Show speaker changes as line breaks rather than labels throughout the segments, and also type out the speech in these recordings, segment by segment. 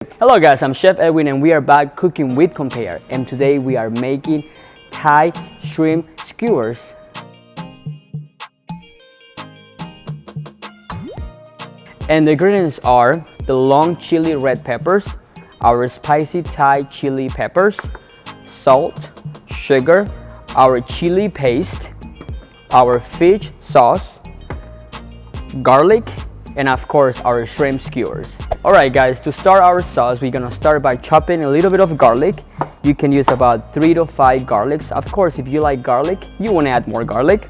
Hello guys, I'm Chef Edwin and we are back cooking with Compare, and today we are making Thai Shrimp Skewers. And the ingredients are the long chili red peppers, our spicy Thai chili peppers, salt, sugar, our chili paste, our fish sauce, garlic, and of course our shrimp skewers. Alright guys, to start our sauce, we're gonna start by chopping a little bit of garlic. You can use about 3 to 5 garlics. Of course, if you like garlic, you wanna add more garlic.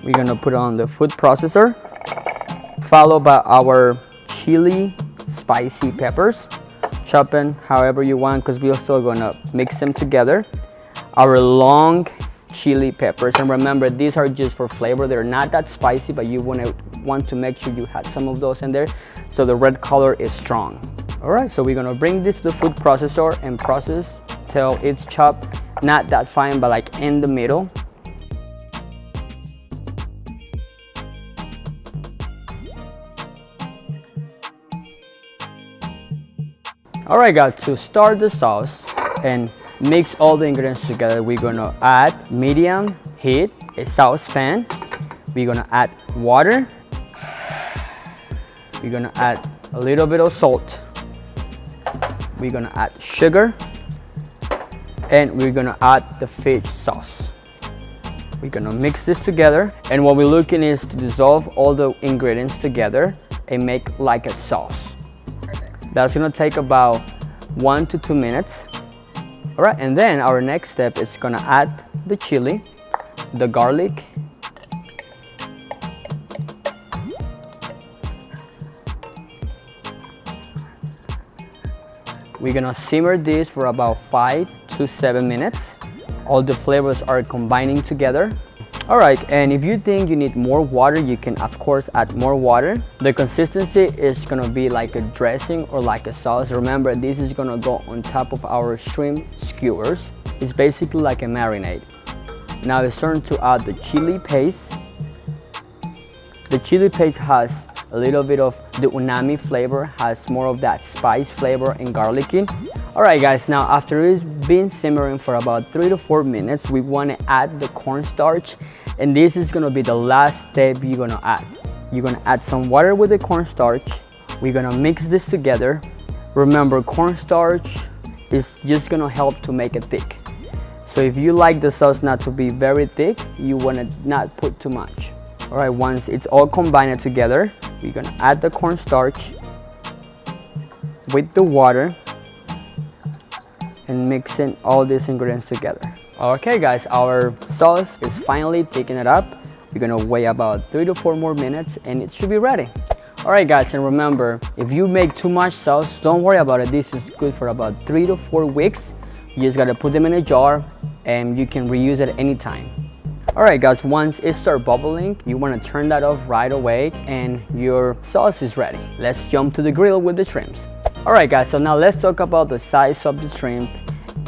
We're gonna put it on the food processor, followed by our chili spicy peppers. Chop them however you want because we're still gonna mix them together. Our long chili peppers, and remember these are just for flavor, they're not that spicy, but you want to make sure you had some of those in there so the red color is strong. All right, so we're gonna bring this to the food processor and process till it's chopped, not that fine but like in the middle. All right guys, to start the sauce and mix all the ingredients together, we're gonna add medium heat, a saucepan. We're gonna add water. We're gonna add a little bit of salt. We're gonna add sugar. And we're gonna add the fish sauce. We're gonna mix this together. And what we're looking is to dissolve all the ingredients together and make like a sauce. That's gonna take about 1 to 2 minutes. All right, and then our next step is gonna add the chili, the garlic, we're gonna simmer this for about 5 to 7 minutes. All the flavors are combining together. All right, and if you think you need more water, you can of course add more water. The consistency is gonna be like a dressing or like a sauce. Remember, this is gonna go on top of our shrimp skewers. It's basically like a marinade. Now it's turn to add the chili paste. The chili paste has a little bit of the umami flavor, has more of that spice flavor and garlicky. All right guys, now after it's been simmering for about 3 to 4 minutes, we want to add the cornstarch, and this is going to be the last step you're going to add. You're going to add some water with the cornstarch. We're going to mix this together. Remember, cornstarch is just going to help to make it thick. So if you like the sauce not to be very thick, you want to not put too much. All right, once it's all combined together, we're going to add the cornstarch with the water and mixing all these ingredients together. Okay guys, our sauce is finally taking it up. We're gonna wait about 3 to 4 more minutes and it should be ready. All right guys, and remember, if you make too much sauce, don't worry about it. This is good for about 3 to 4 weeks. You just gotta put them in a jar and you can reuse it anytime. All right guys, once it starts bubbling, you wanna turn that off right away and your sauce is ready. Let's jump to the grill with the shrimps. Alright guys, so now let's talk about the size of the shrimp,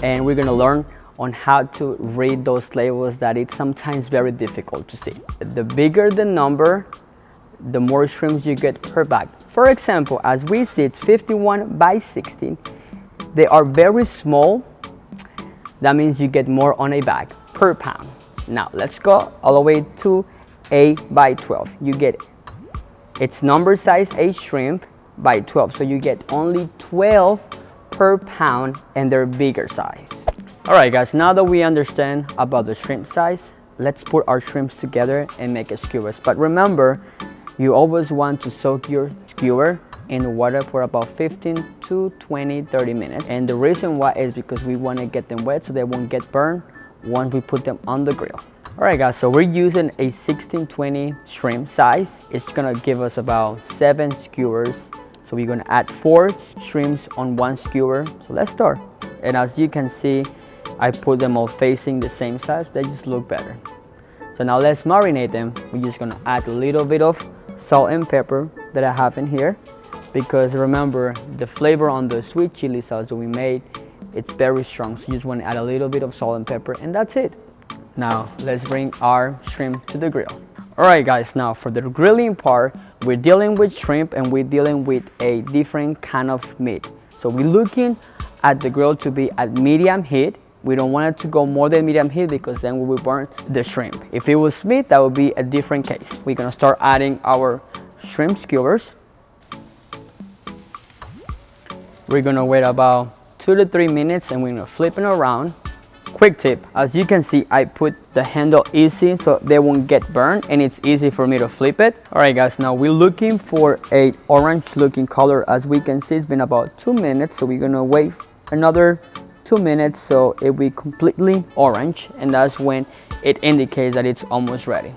and we're gonna learn on how to read those labels that it's sometimes very difficult to see. The bigger the number, the more shrimps you get per bag. For example, as we see, it's 51 by 16. They are very small. That means you get more on a bag per pound. Now let's go all the way to 8 by 12. You get its number size 8 shrimp by 12, so you get only 12 per pound, and they're bigger size. All right guys, now that we understand about the shrimp size, let's put our shrimps together and make a skewers. But remember, you always want to soak your skewer in water for about 15 to 30 minutes, and the reason why is because we want to get them wet so they won't get burned once we put them on the grill. All right guys, so we're using a 1620 shrimp size. It's gonna give us about 7 skewers. So we're gonna add 4 shrimps on 1 skewer. So let's start. And as you can see, I put them all facing the same size. They just look better. So now let's marinate them. We're just gonna add a little bit of salt and pepper that I have in here, because remember, the flavor on the sweet chili sauce that we made, it's very strong. So you just wanna add a little bit of salt and pepper, and that's it. Now let's bring our shrimp to the grill. Alright guys, now for the grilling part, we're dealing with shrimp and we're dealing with a different kind of meat. So we're looking at the grill to be at medium heat. We don't want it to go more than medium heat because then we will burn the shrimp. If it was meat, that would be a different case. We're gonna start adding our shrimp skewers. We're gonna wait about 2 to 3 minutes and we're gonna flip it around. Quick tip, as you can see, I put the handle easy so they won't get burned and it's easy for me to flip it. All right guys, now we're looking for a orange looking color. As we can see, it's been about 2 minutes, so we're gonna wait another 2 minutes so it will be completely orange, and that's when it indicates that it's almost ready.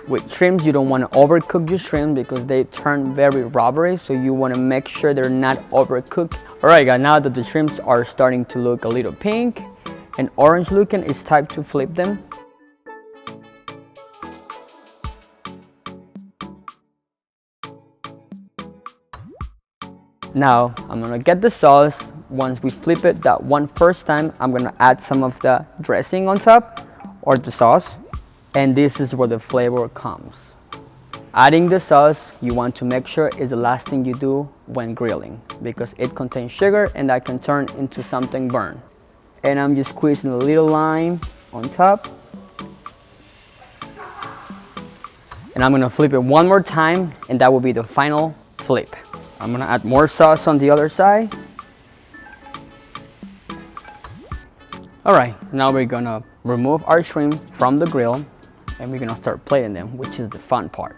With shrimps, you don't want to overcook your shrimp because they turn very rubbery, so you want to make sure they're not overcooked. All right guys, now that the shrimps are starting to look a little pink and orange looking, it's time to flip them. Now I'm gonna get the sauce. Once we flip it that one first time, I'm gonna add some of the dressing on top or the sauce, and this is where the flavor comes. Adding the sauce, you want to make sure is the last thing you do when grilling because it contains sugar and that can turn into something burnt. And I'm just squeezing a little lime on top. And I'm gonna flip it one more time, and that will be the final flip. I'm gonna add more sauce on the other side. All right, now we're gonna remove our shrimp from the grill and we're gonna start plating them, which is the fun part.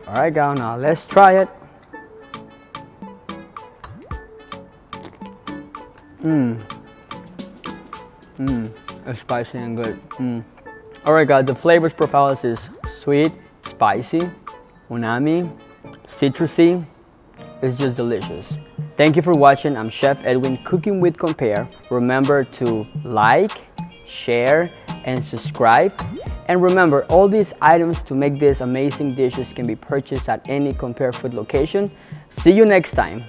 All right, guys, now let's try it. It's spicy and good. All right, guys, the flavors profile is sweet, spicy, umami, citrusy. It's just delicious. Thank you for watching. I'm Chef Edwin, cooking with Compare. Remember to like, share, and subscribe. And remember, all these items to make these amazing dishes can be purchased at any Compare Food location. See you next time.